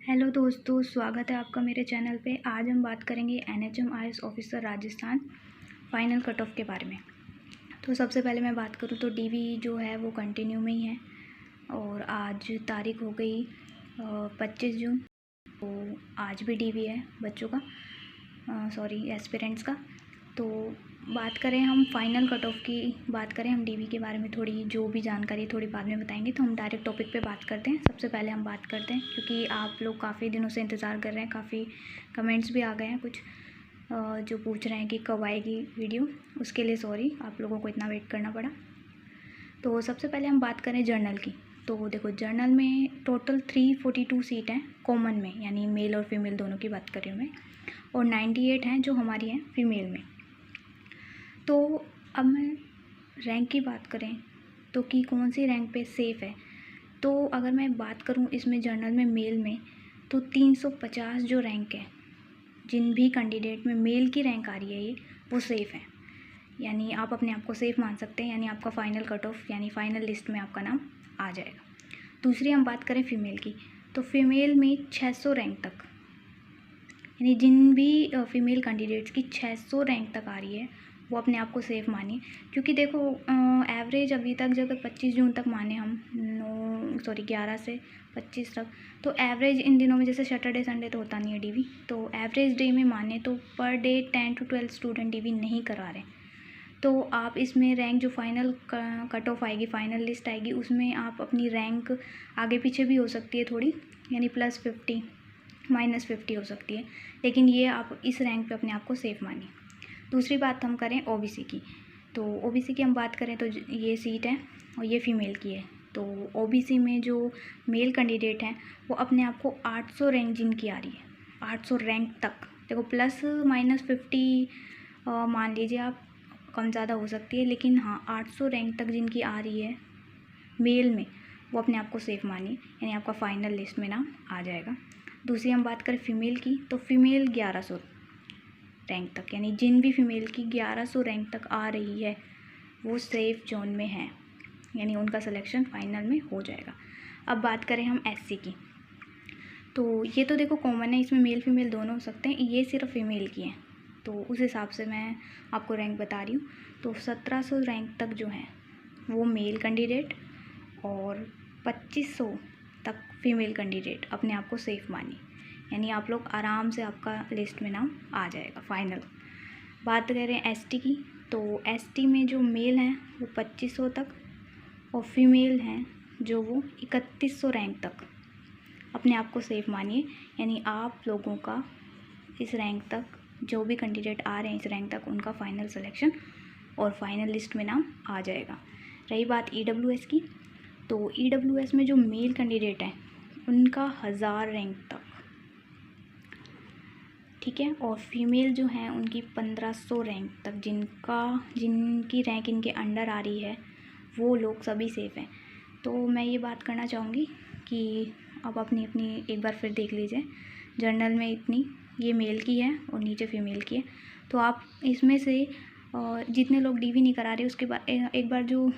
Hello दोस्तों, स्वागत है आपका मेरे चैनल पे। आज हम बात करेंगे NHM IAS officer Rajasthan final cut off के बारे में। तो सबसे पहले मैं बात करूँ तो डीवी जो है वो कंटिन्यू में ही है और आज तारीख हो गई 25 जून। तो आज भी डीवी है बच्चों का, सॉरी एस्पिरेंट्स का। तो बात करें हम फाइनल कट ऑफ की, बात करें हम डीवी के बारे में थोड़ी जो भी जानकारी थोड़ी बाद में बताएंगे। तो हम डायरेक्ट टॉपिक पे बात करते हैं। सबसे पहले हम बात करते हैं क्योंकि आप लोग काफ़ी दिनों से इंतज़ार कर रहे हैं, काफ़ी कमेंट्स भी आ गए हैं कुछ जो पूछ रहे हैं कि कब आएगी वीडियो। उसके लिए सॉरी, आप लोगों को इतना वेट करना पड़ा। तो सबसे पहले हम बात करें जर्नल की। तो देखो, जर्नल में टोटल 342 सीट हैं कॉमन में, यानी मेल और फीमेल दोनों की बात कर रही हूँ मैं, और 98 हैं जो हमारी हैं फीमेल में। तो अब मैं रैंक की बात करें तो कि कौन सी रैंक पे सेफ़ है। तो अगर मैं बात करूं इसमें जर्नल में मेल में, तो 350 जो रैंक है, जिन भी कैंडिडेट में मेल की रैंक आ रही है ये, वो सेफ़ है। यानी आप अपने आप को सेफ़ मान सकते हैं, यानी आपका फ़ाइनल कट ऑफ यानी फ़ाइनल लिस्ट में आपका नाम आ जाएगा। दूसरी हम बात करें फ़ीमेल की, तो फीमेल में 600 रैंक तक, यानी जिन भी फ़ीमेल कैंडिडेट्स की 600 रैंक तक आ रही है वो अपने आप को सेफ़ मानिए। क्योंकि देखो, एवरेज अभी तक जब 25 जून तक माने हम, 11 से 25 तक, तो एवरेज इन दिनों में जैसे सैटरडे संडे तो होता नहीं है डीवी, तो एवरेज डे में माने तो per day 10 to 12 student DV नहीं करा रहे। तो आप इसमें रैंक जो फाइनल कट ऑफ आएगी, फाइनल लिस्ट आएगी, उसमें आप अपनी रैंक आगे पीछे भी हो सकती है थोड़ी, यानी +50 -50 हो सकती है, लेकिन ये आप इस रैंक पे अपने आप को सेफ़ मानिए। दूसरी बात हम करें ओबीसी की, तो ओबीसी की हम बात करें तो ये सीट है और ये फ़ीमेल की है। तो ओबीसी में जो मेल कैंडिडेट हैं वो अपने आप को 800 रैंक जिनकी आ रही है, 800 रैंक तक, देखो +-50 मान लीजिए आप, कम ज़्यादा हो सकती है, लेकिन हाँ 800 रैंक तक जिनकी आ रही है मेल में, वो अपने आप को सेफ़ मानिए, यानी आपका फ़ाइनल लिस्ट में नाम आ जाएगा। दूसरी हम बात करें फ़ीमेल की, तो फ़ीमेल 1100 रैंक तक, यानी जिन भी फ़ीमेल की 1100 रैंक तक आ रही है वो सेफ़ जोन में है, यानी उनका सिलेक्शन फ़ाइनल में हो जाएगा। अब बात करें हम एससी की, तो ये तो देखो कॉमन है, इसमें मेल फीमेल दोनों हो सकते हैं, ये सिर्फ फीमेल की है, तो उस हिसाब से मैं आपको रैंक बता रही हूँ। तो 1700 रैंक तक जो है वो मेल कैंडिडेट और 2500 तक फीमेल कैंडिडेट अपने आप को सेफ़ मानिए, यानी आप लोग आराम से, आपका लिस्ट में नाम आ जाएगा फाइनल। बात करें एसटी की, तो एसटी में जो मेल हैं वो 2500 तक और फीमेल हैं जो वो 3100 रैंक तक अपने आप को सेफ़ मानिए, यानी आप लोगों का इस रैंक तक, जो भी कैंडिडेट आ रहे हैं इस रैंक तक, उनका फ़ाइनल सिलेक्शन और फाइनल लिस्ट में नाम आ जाएगा। रही बात ईडब्ल्यूएस की, तो ईडब्ल्यूएस में जो मेल कैंडिडेट हैं उनका 1000 रैंक तक, ठीक है, और फीमेल जो हैं उनकी 1500 रैंक तक, जिनकी रैंक इनके अंडर आ रही है वो लोग सभी सेफ़ हैं। तो मैं ये बात करना चाहूँगी कि अब अपनी अपनी एक बार फिर देख लीजिए, जर्नल में इतनी ये मेल की है और नीचे फीमेल की है, तो आप इसमें से जितने लोग डीवी नहीं करा रहे, उसके बाद एक बार जो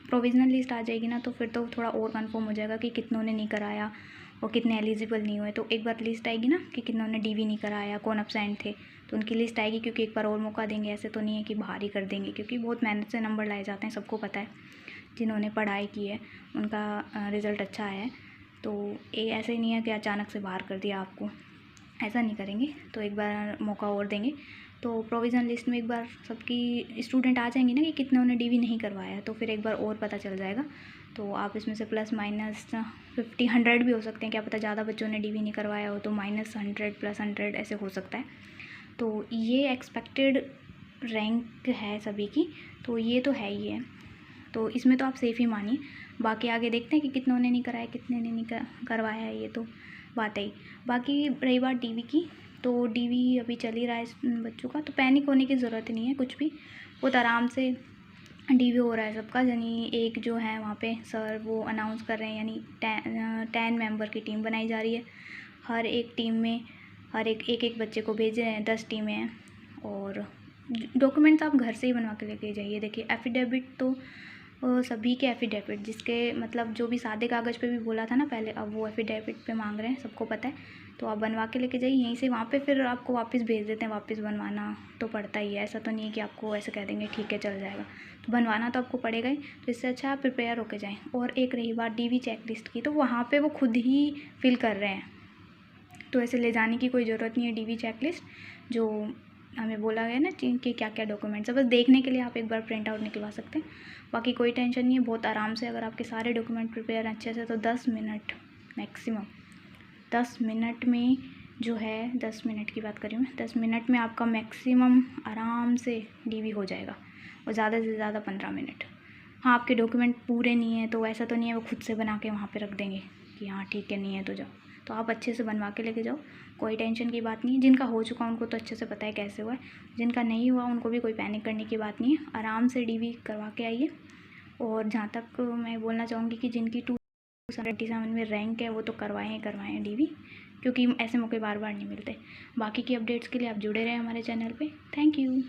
प्रोविज़नल लिस्ट आ जाएगी ना, तो फिर तो थोड़ा और कंफर्म हो जाएगा कि कितनों ने नहीं कराया और कितने एलिजिबल नहीं हुए। तो एक बार लिस्ट आएगी ना कि कितनों ने डीवी नहीं कराया, कौन अपसेंट थे, तो उनकी लिस्ट आएगी, क्योंकि एक बार और मौका देंगे, ऐसे तो नहीं है कि बाहर ही कर देंगे, क्योंकि बहुत मेहनत से नंबर लाए जाते हैं, सबको पता है, जिन्होंने पढ़ाई की है उनका रिज़ल्ट अच्छा आया है। तो ये ऐसे नहीं है कि अचानक से बाहर कर दिया आपको, ऐसा नहीं करेंगे, तो एक बार मौका और देंगे। तो प्रोविज़नल लिस्ट में एक बार सबकी स्टूडेंट आ जाएंगे ना कि कितने उन्हें डीवी नहीं करवाया है, तो फिर एक बार और पता चल जाएगा। तो आप इसमें से +-50 100 भी हो सकते हैं, क्या पता ज़्यादा बच्चों ने डीवी नहीं करवाया हो, तो -100 +100 ऐसे हो सकता है। तो ये एक्सपेक्टेड रैंक है सभी की, तो ये तो है ही है, तो इसमें तो आप सेफ़ ही मानिए। बाकी आगे देखते हैं कि कितनों ने नहीं कराया, कितने ने नहीं करवाया है, ये तो बात है ही। बाकी रही बात डीवी की, तो डीवी अभी चल ही रहा है इस बच्चों का, तो पैनिक होने की ज़रूरत नहीं है कुछ भी, बहुत आराम से डीवी हो रहा है सबका। यानी एक जो है वहाँ पे सर वो अनाउंस कर रहे हैं, यानी 10 मेंबर की टीम बनाई जा रही है, हर एक टीम में हर एक बच्चे को भेज रहे हैं, 10 टीमें हैं, और डॉक्यूमेंट्स आप घर से ही बनवा के लेके जाइए। देखिए एफिडेविट तो सभी के एफिडेविट, जिसके मतलब जो भी सादे कागज़ पे भी बोला था ना पहले, अब वो एफिडेविट पे मांग रहे हैं, सबको पता है। तो आप बनवा के लेके जाइए यहीं से, वहाँ पे फिर आपको वापस भेज देते हैं, वापस बनवाना तो पड़ता ही है। ऐसा तो नहीं है कि आपको ऐसे कह देंगे ठीक है चल जाएगा, तो बनवाना तो आपको पड़ेगा ही। तो इससे अच्छा आप प्रिपेयर होके जाएँ। और एक रही बात डीवी चेक लिस्ट की, तो वहाँ पर वो खुद ही फिल कर रहे हैं, तो ऐसे ले जाने की कोई ज़रूरत नहीं है। डीवी चेक लिस्ट जो हमें बोला गया ना कि क्या क्या डॉक्यूमेंट्स है, बस देखने के लिए आप एक बार प्रिंट आउट निकलवा सकते हैं। बाकी कोई टेंशन नहीं है, बहुत आराम से अगर आपके सारे डॉक्यूमेंट प्रिपेयर अच्छे से, तो 10 मिनट मैक्सिमम, 10 मिनट में जो है, 10 मिनट की बात कर रही हूँ मैं, 10 मिनट में आपका मैक्सिमम आराम से डीवी हो जाएगा, और ज़्यादा से ज़्यादा 15 मिनट। हाँ, आपके डॉक्यूमेंट पूरे नहीं है तो ऐसा तो नहीं है वो खुद से बना के वहाँ पे रख देंगे कि हाँ ठीक है नहीं है तो जाओ, तो आप अच्छे से बनवा के लेके जाओ, कोई टेंशन की बात नहीं है। जिनका हो चुका उनको तो अच्छे से पता है कैसे हुआ है, जिनका नहीं हुआ उनको भी कोई पैनिक करने की बात नहीं है, आराम से डीवी करवा के आइए। और जहाँ तक मैं बोलना चाहूँगी कि जिनकी 277 में रैंक है वो तो करवाएँ डीवी, क्योंकि ऐसे मौके बार बार नहीं मिलते। बाकी की अपडेट्स के लिए आप जुड़े रहें हमारे चैनल पे। Thank you.